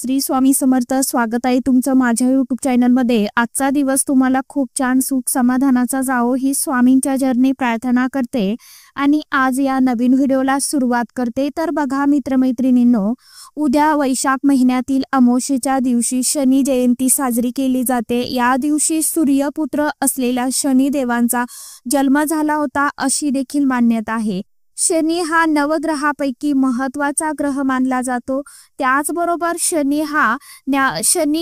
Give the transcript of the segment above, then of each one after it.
श्री स्वामी समर्थ. स्वागत आहे तुमचं माझ्या यूट्यूब चॅनलमध्ये. आजचा दिवस तुम्हाला खूप छान सुख समाधानाचा जावो ही स्वामींच्या चरणी प्रार्थना करते आणि आज या नवीन व्हिडिओला सुरुवात करते. तर बघा मित्रमैत्रिणींनो, उद्या वैशाख महिन्यातील अमावस्येच्या दिवशी शनी जयंती साजरी केली जाते. या दिवशी सूर्यपुत्र असलेल्या शनी देवांचा जन्म झाला होता अशी देखील मान्यता आहे. शनी हा नवग्रहापैकी महत्त्वाचा ग्रह मानला जातो. त्याचबरोबर शनी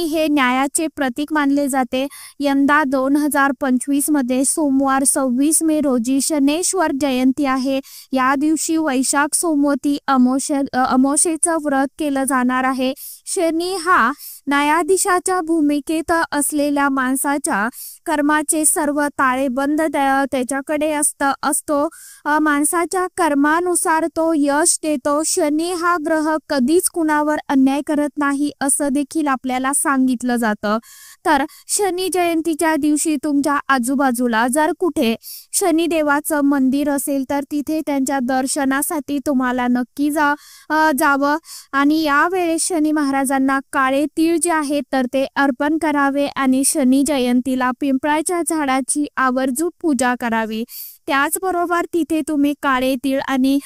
हे न्यायाचे प्रतीक मानले जाते. यंदा 2025 मध्ये सोमवार 26 मे रोजी शनेश्वर जयंती आहे. या दिवशी वैशाख सोमवती अमावस्येचं व्रत केलं जाणार आहे. शनी हा न्यायाधीशाच्या भूमिकेत असलेल्या माणसाच्या कर्माचे सर्व ताळेबंद त्याच्याकडे असतो. माणसाच्या कर्मानुसार तो यश देतो. शनी हा ग्रह कधीच कुणावर अन्याय करत नाही असं देखील आपल्याला सांगितलं जातं. तर शनी जयंतीच्या दिवशी तुमच्या आजूबाजूला जर कुठे शनिदेवाचं मंदिर असेल तर तिथे त्यांच्या दर्शनासाठी तुम्हाला नक्की जावं आणि यावेळेस शनी महाराजांना काळे तीळ जे आहेत तर ते अर्पण करावे आणि शनी जयंतीला पिंपळाच्या झाडाची आवर्जून पूजा करावी. त्याचबरोबर तिथे तुम्ही काळे तीळ आणि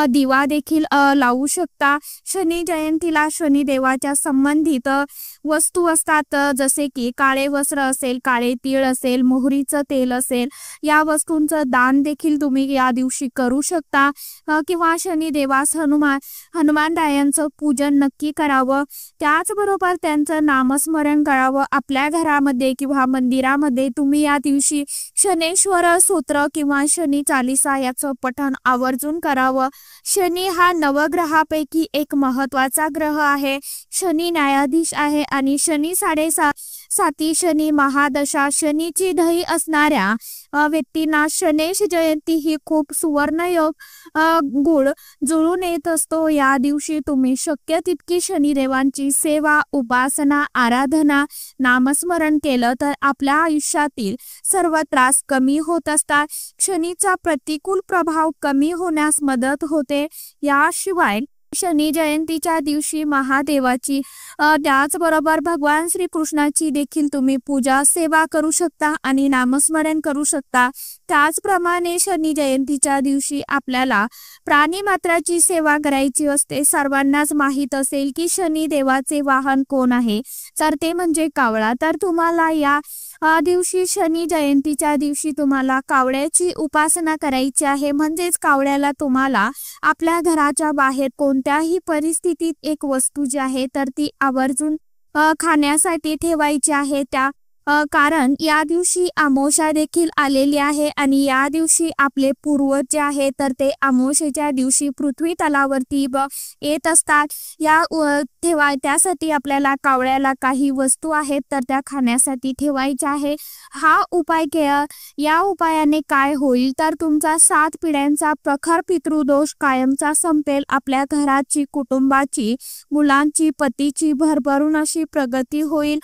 दिवा देखील लावू शकता. शनी जयंतीला शनिदेवाच्या संबंधित वस्तू असतात, जसे की काळे वस्त्र असेल, काळे तीळ असेल, मोहरीचं तेल असेल, या वस्तूंचं दान देखील तुम्ही या दिवशी करू शकता. किंवा शनिदेवास हनुमानरायांचं पूजन नक्की करावं. त्याचबरोबर त्यांचं नामस्मरण करावं. आपल्या घरामध्ये किंवा मंदिरामध्ये तुम्ही या दिवशी शनेश्वर स्तोत्र किंवा शनी चालीसा याचं पठण आवर्जून करावं. शनी हा नवग्रहापैकी एक महत्त्वाचा ग्रह आहे. शनी न्यायाधीश आहे आणि शनी 7.5 शनी महादशा शनीची दही असणाऱ्या व्यक्तींना शनेश जयंती ही खूप सुवर्णयोग गुण जुळून येत असतो. या दिवशी तुम्ही शक्य तितकी शनिदेवांची सेवा, उपासना, आराधना, नामस्मरण केलं तर आपल्या आयुष्यातील सर्व त्रास कमी होत असतात. शनीचा प्रतिकूल प्रभाव कमी होण्यास मदत होते. याशिवाय शनी जयंतीच्या दिवशी महादेवाची त्याचबरोबर भगवान श्रीकृष्णाची देखील तुम्ही पूजा सेवा करू शकता आणि नामस्मरण करू शकता. त्याचप्रमाणे शनी जयंतीच्या दिवशी आपल्याला प्राणीमात्राची सेवा करायची असते. सर्वांनाच माहीत असेल की शनी देवाचे वाहन कोण आहे, तर ते म्हणजे कावळा. तर तुम्हाला या दिवशी शनी जयंतीच्या दिवशी तुम्हाला कावळ्याची उपासना करायची आहे. म्हणजेच कावळ्याला तुम्हाला आपल्या घराच्या बाहेर कोणत्याही परिस्थितीत एक वस्तू जी आहे तर ती आवर्जून खाण्यासाठी ठेवायची आहे. कारण या दिवशी अमावस्या देखील आलेली आहे आणि या दिवशी आपले पूर्वज जे आहेत तर ते अमावस्येच्या दिवशी पृथ्वी तलावरती येत असतात. त्यासाठी आपल्याला कावळ्याला काही वस्तू आहेत तर त्या खाण्यासाठी ठेवायच्या आहे. हा उपाय या उपायाने काय होईल तर तुमचा 7 पिढ्यांचा प्रखर पितृदोष कायमचा संपेल. आपल्या घराची, कुटुंबाची, मुलांची, पतीची भरभरून अशी प्रगती होईल.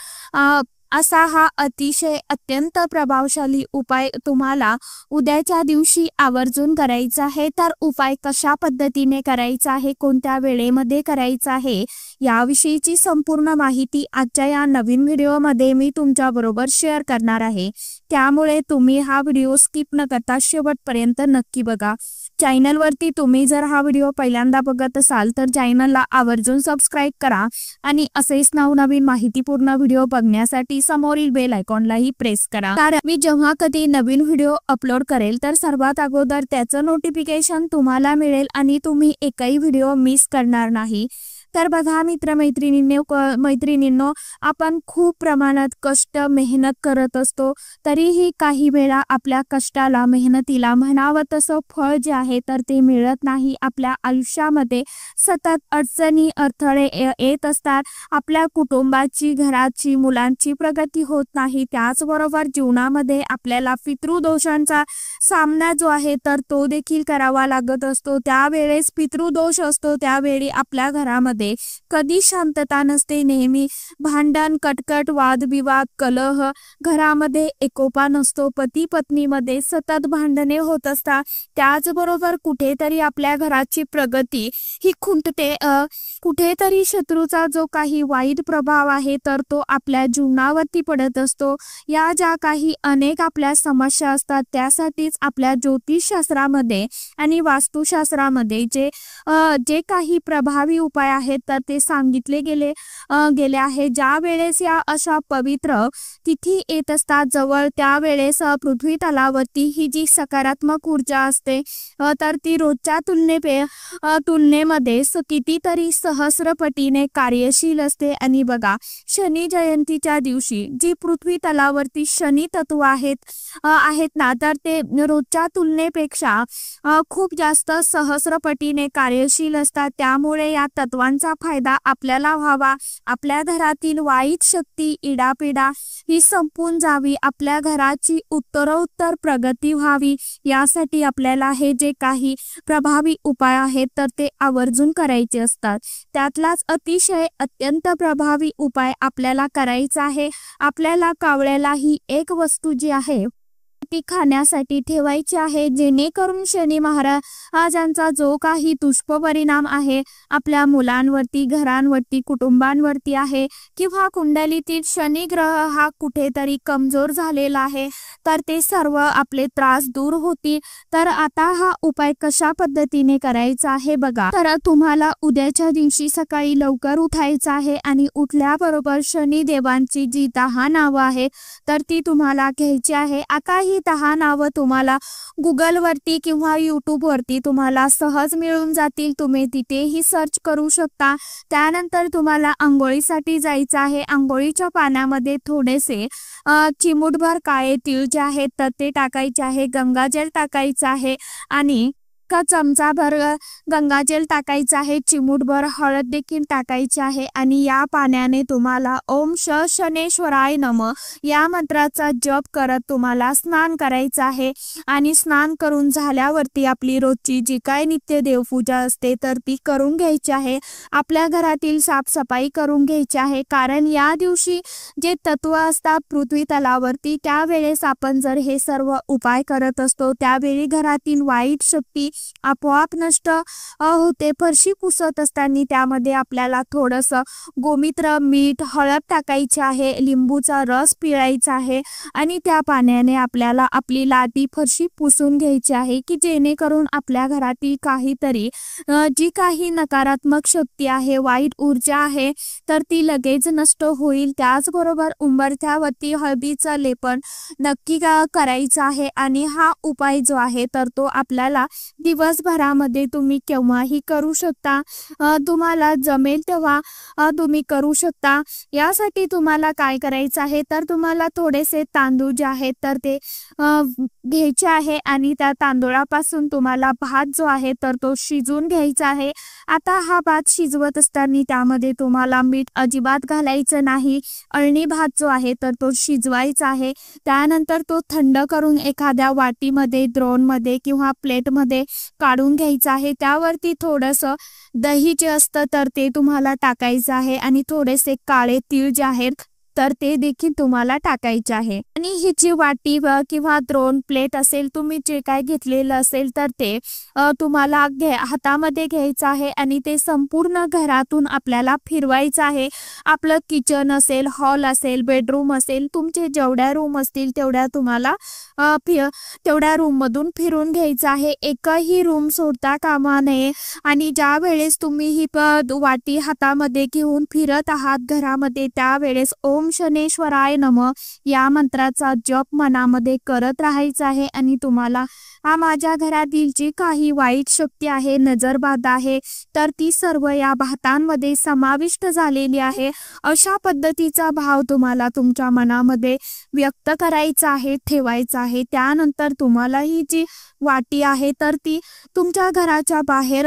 असा हा अत्यंत प्रभावशाली उपाय तुम्हाला उद्याच्या दिवशी आवर्जून करायचा आहे. तर उपाय कशा पद्धतीने करायचा आहे, कोणत्या वेळेमध्ये करायचा आहे, याविषयीची संपूर्ण माहिती आजच्या या नवीन व्हिडिओमध्ये मी तुमच्याबरोबर शेअर करणार आहे. त्यामुळे तुम्ही हा व्हिडिओ स्किप न करता शेवटपर्यंत नक्की बघा. चॅनलवरती तुम्ही जर हा व्हिडिओ पहिल्यांदा बघत असाल तर चॅनलला आवर्जून सबस्क्राईब करा आणि असेच नवनवीन माहितीपूर्ण व्हिडिओ बघण्यासाठी समोरील बेल आयकॉनलाही प्रेस करा. कारण मी जेव्हा कधी नवीन व्हिडिओ अपलोड करेल तर सर्वात अगोदर त्याचं नोटिफिकेशन तुम्हाला मिळेल आणि तुम्ही एकही व्हिडिओ मिस करणार नाही. तर बघा मैत्रिणींनो, आपण खूप प्रमाणात कष्ट मेहनत करत असतो, तरीही काही वेळा आपल्या कष्टाला, मेहनतीला म्हणावं तसं फळ जे आहे तर ते मिळत नाही. आपल्या आयुष्यामध्ये सतत अडचणी, अडथळे येत असतात. आपल्या कुटुंबाची, घराची, मुलांची प्रगती होत नाही. त्याचबरोबर जीवनामध्ये आपल्याला पितृदोषांचा सामना जो आहे तर तो देखील करावा लागत असतो. त्यावेळेस पितृदोष असतो, त्यावेळी आपल्या घरामध्ये घरामध्ये कधी शांतता नसते, नेहमी भांडण, कटकट, वादविवाद, कलह, घरामध्ये एकोपा नसतो, पती पत्नीमध्ये सतत भांडणे होत असतात. त्याचबरोबर कुठेतरी आपल्या घराची प्रगती ही खुंटते. कुठेतरी शत्रूचा जो काही वाईट प्रभाव आहे तर तो आपल्या जीवनावरती पडत असतो. या ज्या काही अनेक आपल्या समस्या असतात त्यासाठीच आपल्या ज्योतिषशास्त्रामध्ये आणि वास्तुशास्त्रामध्ये जे काही प्रभावी उपाय आहेत तर ते सांगितले गेले आहे. ज्या वेळेस या अशा पवित्र तिथी येत असतात जवळ, त्यावेळेस पृथ्वी तलावरती ही जी सकारात्मक ऊर्जा असते तर ती रोजच्या तुलनेमध्ये कितीतरी सहस्रपटीने कार्यशील असते. आणि बघा, शनी जयंतीच्या दिवशी जी पृथ्वी तलावरती शनी तत्व आहेत ना तर ते रोजच्या तुलनेपेक्षा खूप जास्त सहस्रपटीने कार्यशील असतात. त्यामुळे या तत्वांचा फायदा आपल्याला व्हावा, आपल्या घरातील वाईट शक्ती, इडापिडा ही संपून जावी, आपल्या घराची उत्तरोत्तर प्रगती व्हावी, यासाठी आपल्याला हे जे काही प्रभावी उपाय आहेत तर ते आवर्जून करायचे असतात. त्यातलाच अतिशय अत्यंत प्रभावी उपाय आपल्याला करायचा आहे. आपल्याला कावळ्याला ही एक वस्तू जी आहे ती खाण्यासाठी ठेवायची आहे, जेणेकरून शनी महाराजांचा जो काही दुष्परिणाम आहे आपल्या मुलांवरती, घरांवरती, कुटुंबांवरती आहे किंवा कुंडलीतील शनी ग्रह हा कुठेतरी कमजोर झालेला आहे तर ते सर्व आपले त्रास दूर होतील. तर आता हा उपाय कशा पद्धतीने करायचा आहे बघा. तर तुम्हाला उद्याच्या दिवशी सकाळी लवकर उठायचं आहे आणि उठल्याबरोबर शनी देवांची जी 10 नावं आहेत तर ती तुम्हाला घ्यायची आहे. आता ही 10 नावं तुम्हाला गुगलवरती किंवा यूट्यूबवरती तुम्हाला सहज मिळून जातील, तुम्ही तिथेही सर्च करू शकता. त्यानंतर तुम्हाला आंघोळीसाठी जायचं आहे. आंघोळीच्या पाण्यामध्ये थोडेसे चिमूटभर काळे तीळ जे आहेत तर ते टाकायचे आहे, गंगाजल टाकायचं आहे आणि चमचाभर गंगाजल टाकायचं आहे, चिमूटभर हळद देखील टाकायची आहे आणि या पाण्याने तुम्हाला ओम शनेश्वराय नमः या मंत्राचा जप करत तुम्हाला स्नान करायचं आहे. आणि स्नान करून झाल्यावरती आपली रोजची जी काय नित्य देवपूजा असते तर ती करून घ्यायची आहे. आपल्या घरातील साफसफाई करून घ्यायची आहे, कारण या दिवशी जे तत्व असतात पृथ्वी तलावरती त्यावेळेस आपण जर हे सर्व उपाय करत असतो त्यावेळी घरातील वाईट शक्ती आपोआप नष्ट होते. फरशी पुसत असताना त्यामध्ये आपल्याला थोडंसं गोमित्र, मीठ, हळद टाकायचे आहे, लिंबूचा रस पिळायचा आहे आणि त्या पाण्याने आपल्याला आपली लादी फरशी पुसून घ्यायची आहे की जेणेकरून आपल्या घरातील काहीतरी जी काही नकारात्मक शक्ती आहे, वाईट ऊर्जा आहे तर ती लगेच नष्ट होईल. त्याचबरोबर उंबरठ्यावरती हळदीचं लेपन नक्की करायचं आहे आणि हा उपाय जो आहे तर तो आपल्याला दिवसभरामध्ये तुम्ही केव्हाही करू शकता, तुम्हाला जमेल तेव्हा तुम्ही करू शकता. यासाठी तुम्हाला काय करायचं आहे तर तुम्हाला थोडेसे तांदूळ जे आहेत तर ते घ्यायचे आहे आणि त्या तांदूळापासून तुम्हाला भात जो आहे तर तो शिजवून घ्यायचा आहे. आता हा भात शिजवत असताना त्यामध्ये तुम्हाला मीठ अजिबात घालायचं नाही. अळणी भात जो आहे तर तो शिजवायचा आहे. त्यानंतर तो थंड करून एखाद्या वाटीमध्ये, द्रोणमध्ये किंवा प्लेटमध्ये काढून घ्यायचा आहे. त्यावरती थोडंसं दही जे असतं तर ते तुम्हाला टाकायचं आहे आणि थोडेसे काळे तीळ जे आहेत तर ते देखील तुम्हाला टाकायचे आहे. आणि ही जी वाटी किंवा द्रोण, प्लेट असेल, तुम्ही जे काय घेतलेलं असेल तर ते तुम्हाला हातामध्ये घ्यायचं आहे आणि ते संपूर्ण घरातून आपल्याला फिरवायचं आहे. आपलं किचन असेल, हॉल असेल, बेडरूम असेल, तुमचे जेवढ्या रूम असतील तेवढ्या तुम्हाला तेवढ्या रूममधून फिरून घ्यायचं आहे. एकही रूम सोडता कामा नये. आणि ज्या वेळेस तुम्ही ही वाटी हातामध्ये घेऊन फिरत आहात घरामध्ये त्यावेळेस ओम शनेश्वराय नमः या मंत्राचा जप मनामध्ये करत राहायचा आहे. आणि तुम्हाला माझ्या घरातील जी काही वाईट शक्ती आहे, नजरबाधा आहे तर ती सर्व या भातांमध्ये समाविष्ट झालेली आहे अशा पद्धतीचा भाव तुम्हाला तुमच्या मनामध्ये व्यक्त करायचा आहे, ठेवायचा आहे. त्यानंतर तुम्हाला ही जी वाटी आहे तर ती तुमच्या घराच्या बाहेर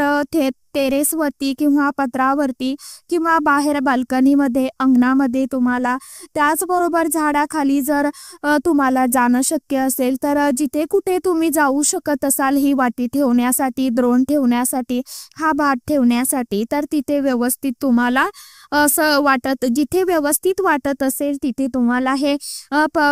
टेरेसवरती किंवा पत्रावरती किंवा बाहेर बाल्कनीमध्ये, अंगणामध्ये तुम्हाला, त्याचबरोबर झाडाखाली जर तुम्हाला जाणं शक्य असेल तर जिथे कुठे तुम्ही जाऊ शकत असाल ही वाटी ठेवण्यासाठी, द्रोण ठेवण्यासाठी, हा भात ठेवण्यासाठी, तर तिथे व्यवस्थित तुम्हाला जिथे व्यवस्थित वाटत असेल तिथे तुम्हाला हे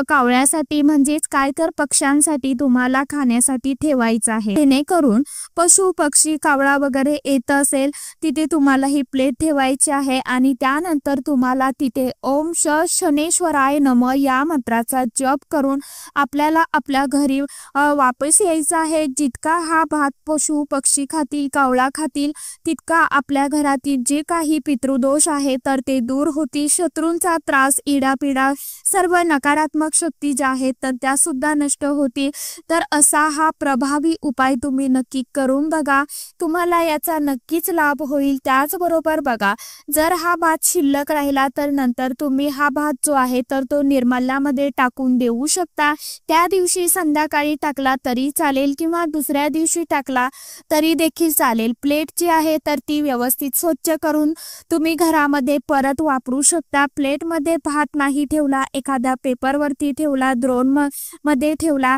कावळ्यासाठी म्हणजेच काय तर पक्ष्यांसाठी तुम्हाला खाण्यासाठी ठेवायचं आहे। जेणेकरून पशु पक्षी कावळा वगैरे येत असेल तिथे तुम्हाला ही प्लेट ठेवायची आहे आणि त्यानंतर तुम्हाला तिथे ओम शनेश्वराय नमः या मंत्राचा जप करून आपल्याला आपल्या घरी वापस यायचं आहे। जितका हा भात पशु पक्षी खातील, कावळा खातील, तितका आपल्या घरातील जे काही पितृदोष आहे तर ते दूर होतील। शत्रूंचा त्रास, इडापिडा, सर्व नकारात्मक शक्ती ज्या आहेत तर त्या सुद्धा नष्ट होतील। तर असा हा प्रभावी उपाय तुम्ही नक्की करून बघा, तुम्हाला याचा नक्कीच लाभ होईल। त्याचबरोबर बघा, जर हा भात शिल्लक राहिला तर नंतर तुम्ही हा भात जो आहे तर तो निर्माल्यामध्ये टाकून देऊ शकता। त्या दिवशी संध्याकाळी टाकला तरी चालेल किंवा दुसऱ्या दिवशी टाकला तरी देखील चालेल। प्लेट जी आहे तर ती व्यवस्थित स्वच्छ करून तुम्ही घरामध्ये परत वापरू शकता। प्लेट मध्ये भात नाही ठेवला, एखाद्या पेपरवरती ठेवला, द्रोण मध्ये ठेवला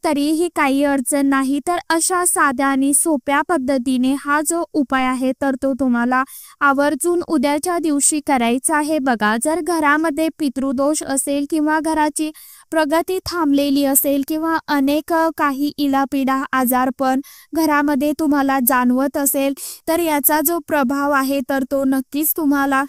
तरीही काही अडचण नाही। तर अशा साध्या आणि सोप्या पद्धतीने हा जो उपाय आहे तर तो तुम्हाला आवर्जून उद्याच्या दिवशी करायचा आहे। बघा, जर घरामध्ये पितृदोष असेल किंवा घराची प्रगती थांबलेली असेल किंवा अनेक काही इलापिडा, आजारपण घरामध्ये तुम्हाला जाणवत असेल तर याचा जो प्रभाव आहे तर तो नक्कीच तुम्हाला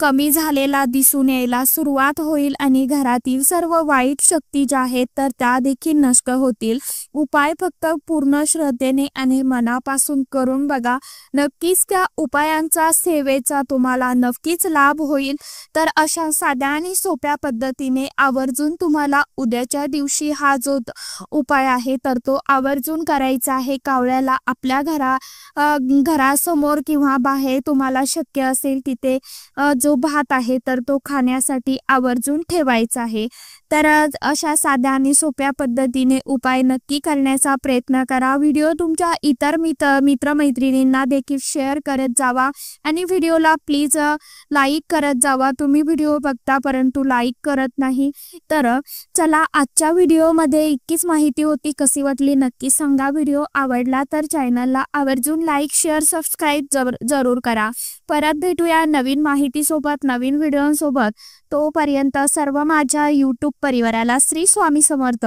कमी झालेला दिसून यायला सुरुवात होईल आणि घरातील सर्व वाईट शक्ती ज्या आहेत तर त्या देखील नष्ट होतील। उपाय फक्त पूर्ण श्रद्धेने आणि मनापासून करून बघा, नक्कीच त्या उपायांचा, सेवेचा तुम्हाला नक्कीच लाभ होईल। तर अशा साध्या आणि सोप्या पद्धतीने आवर्जून तुम्हाला उद्याच्या दिवशी हा जो उपाय आहे तर तो आवर्जून करायचा आहे। कावळ्याला आपल्या घरासमोर किंवा बाहेर तुम्हाला शक्य असेल तिथे जो भात आहे तर तो खाण्यासाठी आवर्जून ठेवायचा आहे। तर अशा साध्या आणि सोप्या पद्धतीने उपाय नक्की करण्याचा प्रयत्न करा। व्हिडिओ तुमच्या इतर मित्रमैत्रिणींना देखील शेअर करत जावा आणि व्हिडिओला प्लीज लाईक करत जावा। तुम्ही व्हिडिओ बघता परंतु लाईक करत नाही। तर चला, आजच्या व्हिडिओमध्ये इतकीच माहिती होती। कशी वाटली नक्की सांगा। व्हिडिओ आवडला तर चॅनलला आवर्जून लाईक, शेअर, सबस्क्राईब जरूर करा। परत भेटूया नवीन माहिती सोबत, नवीन व्हिडिओ सोबत। तोपर्यंत सर्व माझ्या यूट्यूब परिवाराला श्री स्वामी समर्थ।